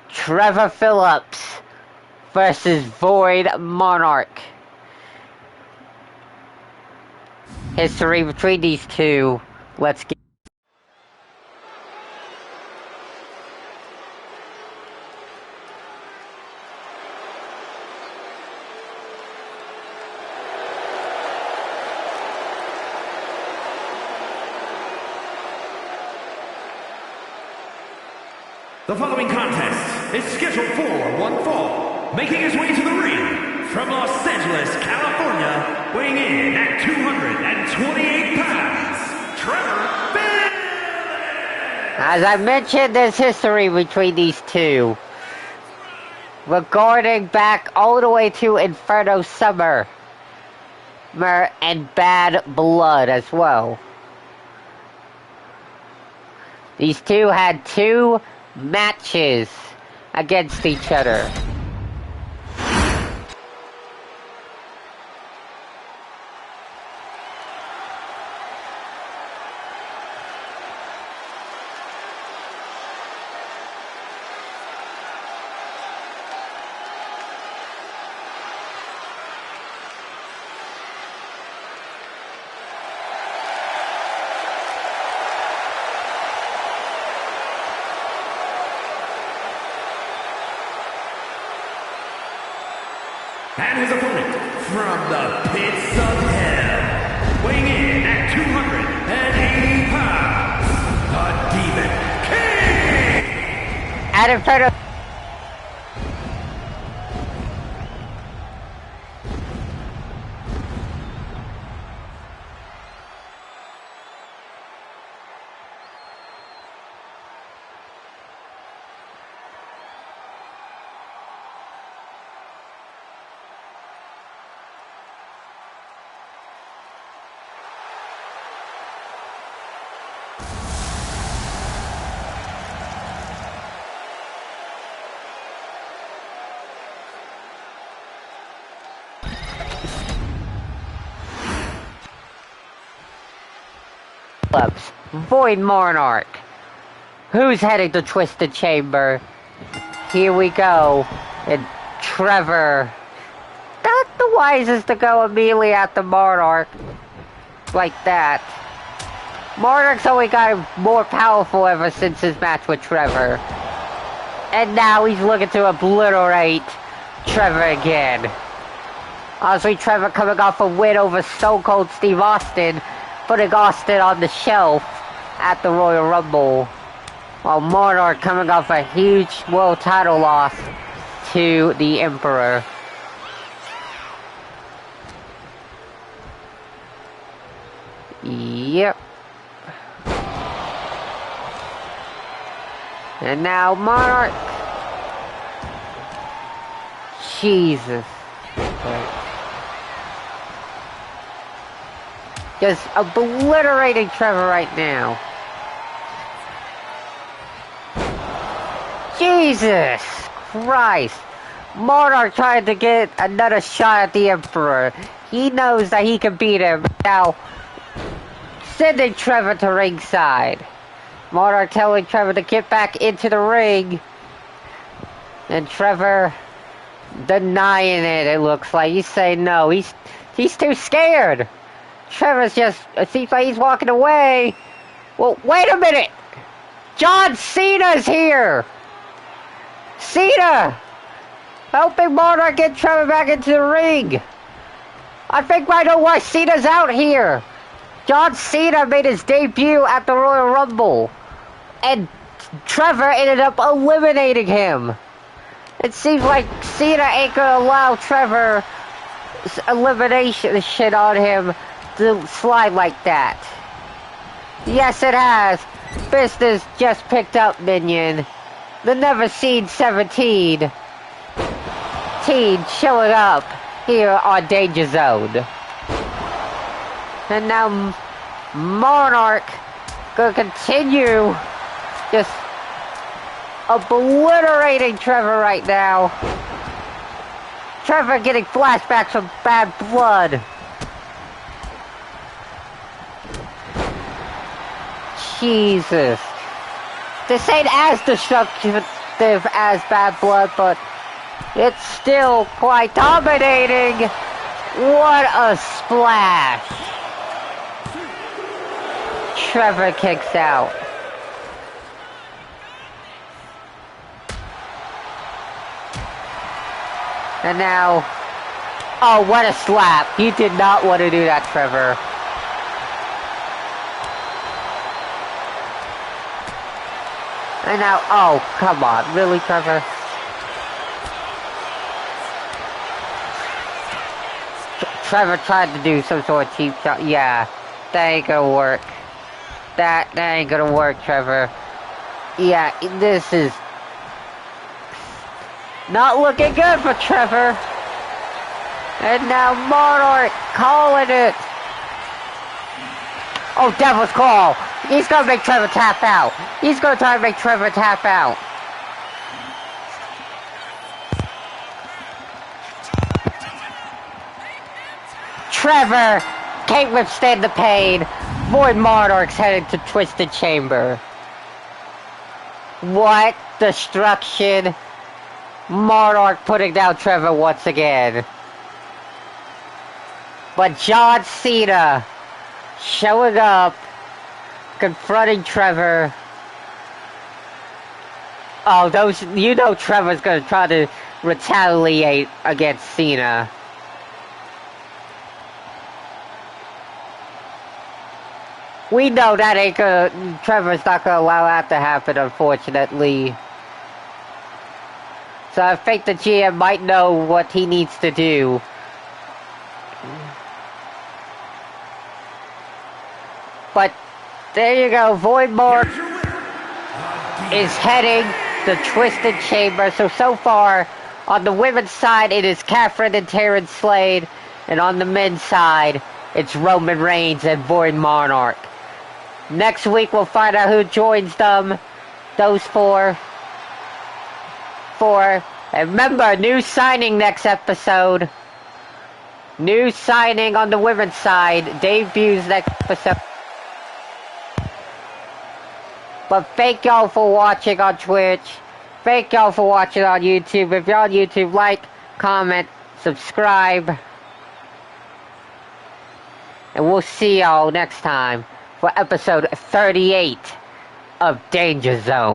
Speaker 1: Trevor Phillips versus Void Monarch. History between these two. Let's get.
Speaker 2: The following contest is scheduled for one fall, making his way to the ring from Los Angeles, California, weighing in at 228 pounds, Trevor Phillips.
Speaker 1: As I mentioned, there's history between these two. Regarding back all the way to Inferno Summer and Bad Blood as well. These two had two matches against each other.
Speaker 2: And his opponent from the pits of hell, weighing in at 280 pounds, the Demon King!
Speaker 1: At Inferno. Void Monarch, who's heading to Twisted Chamber. Here we go, and Trevor, not the wisest to go immediately at the Monarch like that. Monarch's only got more powerful ever since his match with Trevor, and now he's looking to obliterate Trevor again. Honestly, Trevor coming off a win over Stone Cold Steve Austin, putting Austin on the shelf at the Royal Rumble. While Monarch coming off a huge world title loss to the Emperor. Yep. And now Monarch. Jesus. Just obliterating Trevor right now. Jesus Christ. Monarch tried to get another shot at the Emperor. He knows that he can beat him. Now, sending Trevor to ringside. Monarch telling Trevor to get back into the ring. And Trevor denying it looks like. He's saying no. He's too scared. Trevor's just, it seems like he's walking away. Well, wait a minute. John Cena's here. Cena helping Monarch get Trevor back into the ring. I think I know why Cena's out here. John Cena made his debut at the Royal Rumble, and Trevor ended up eliminating him. It seems like Cena ain't gonna allow Trevor's elimination shit on him to slide like that. Yes, it has. Business just picked up, minion. The Never Seen 17 teen showing up here on Danger Zone. And now Monarch gonna continue just obliterating Trevor right now. Trevor getting flashbacks from Bad Blood. Jesus. This ain't as destructive as Bad Blood, but it's still quite dominating. What a splash. Trevor kicks out. And now, oh, what a slap. You did not want to do that, Trevor. And now, oh, come on. Really, Trevor? Trevor tried to do some sort of cheap shot. Yeah, that ain't gonna work. That ain't gonna work, Trevor. Yeah, this is not looking good for Trevor. And now Monarch calling it. Oh, Devil's Call. He's gonna make Trevor tap out. He's gonna try to make Trevor tap out. Trevor can't withstand the pain. Void Monarch's headed to Twisted Chamber. What destruction. Monarch putting down Trevor once again. But John Cena showing up, confronting Trevor. Oh, those, you know Trevor's gonna try to retaliate against Cena. We know that ain't gonna, Trevor's not gonna allow that to happen, unfortunately. So I think the GM might know what he needs to do. But there you go, Void Monarch is heading the Twisted Chamber. So far, on the women's side, it is Catherine and Terrence Slade. And on the men's side, it's Roman Reigns and Void Monarch. Next week, we'll find out who joins them. Those four. And remember, new signing next episode. New signing on the women's side. Debuts next episode. But thank y'all for watching on Twitch. Thank y'all for watching on YouTube. If you're on YouTube, like, comment, subscribe. And we'll see y'all next time for episode 38 of Danger Zone.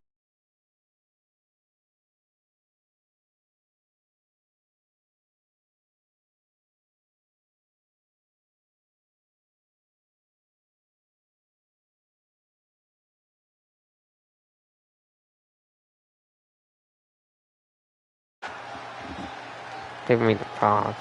Speaker 1: Didn't mean to pause.